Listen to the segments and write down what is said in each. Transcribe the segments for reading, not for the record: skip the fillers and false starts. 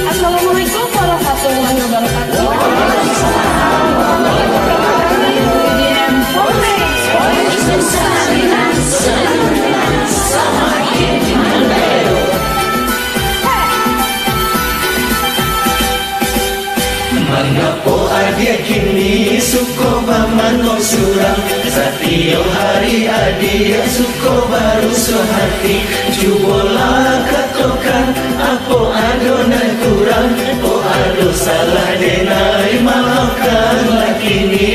Assalamualaikum warahmatullahi wabarakatuh. Manggapo adia kini suko bamano surang Satio hari adia suko baru sehati Jubola katokan apo adonan kurang O ado salah denai maafkan lakini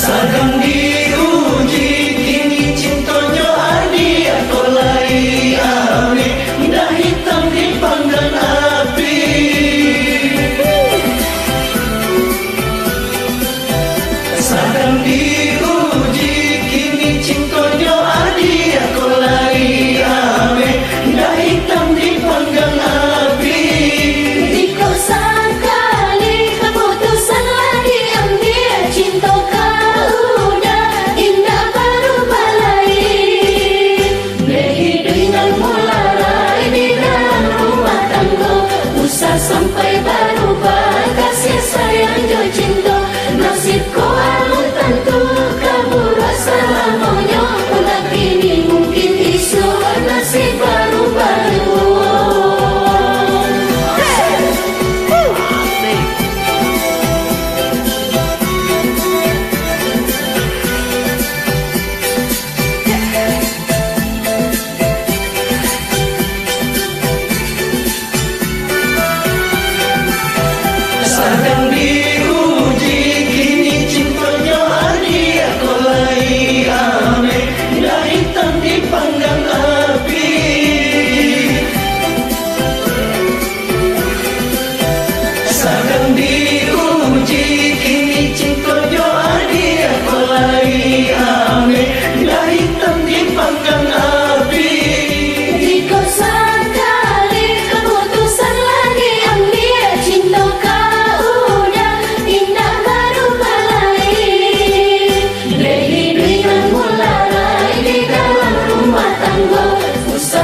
Sadang diuji kini cintonyo adi aku lai ame Dah hitam dipanggang api Sadang diuji kini cintonyo adi aku lai ame Dah hitam dipanggang api Jika sekali keputusan lagi ambil cinta sampai berubah kasih sayang jo cinta nasib ko alun tentu kabur selamanya udah kini mungkin isu nasib baru-baru Sadang diuji kini cintonyo adi aku lai ame Dah hitam dipanggang api Sadang diuji kini cintonyo adi aku lai ame Dah hitam dipanggang api jika sekali keputusan lagi ambil cinta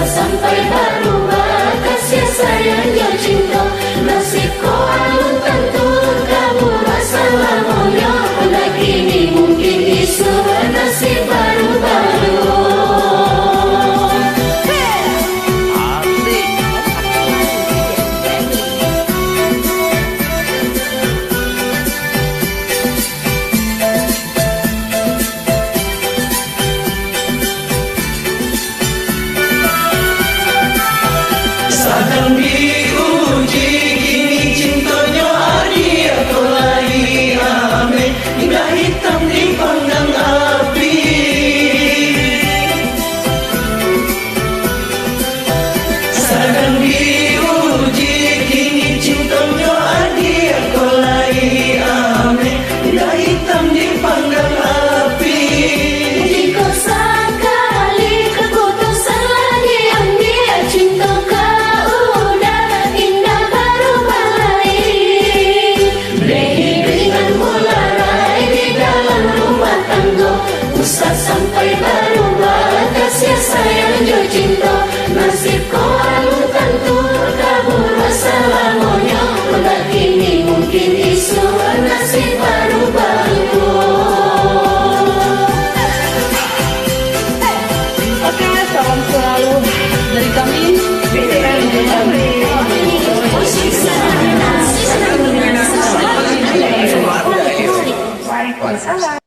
sampai berubah kasih sayang jo cinta nasib ko alun tentu kabur selamanya udah kini mungkin isu nasib baru-baru Sadang diuji kini cintonyo adi aku lai ame Dah hitam dipanggang api Sadang diuji kini cintonyo adi aku lai ame Dah hitam dipanggang api jika sekali keputusan lagi ambil cinta sampai berubah kasih sayang jo cinta nasib ko alun tentu kabur selamanya udah kini mungkin isu nasib baru-baru Oke, salam selalu dari kami. Waalaikumsalam.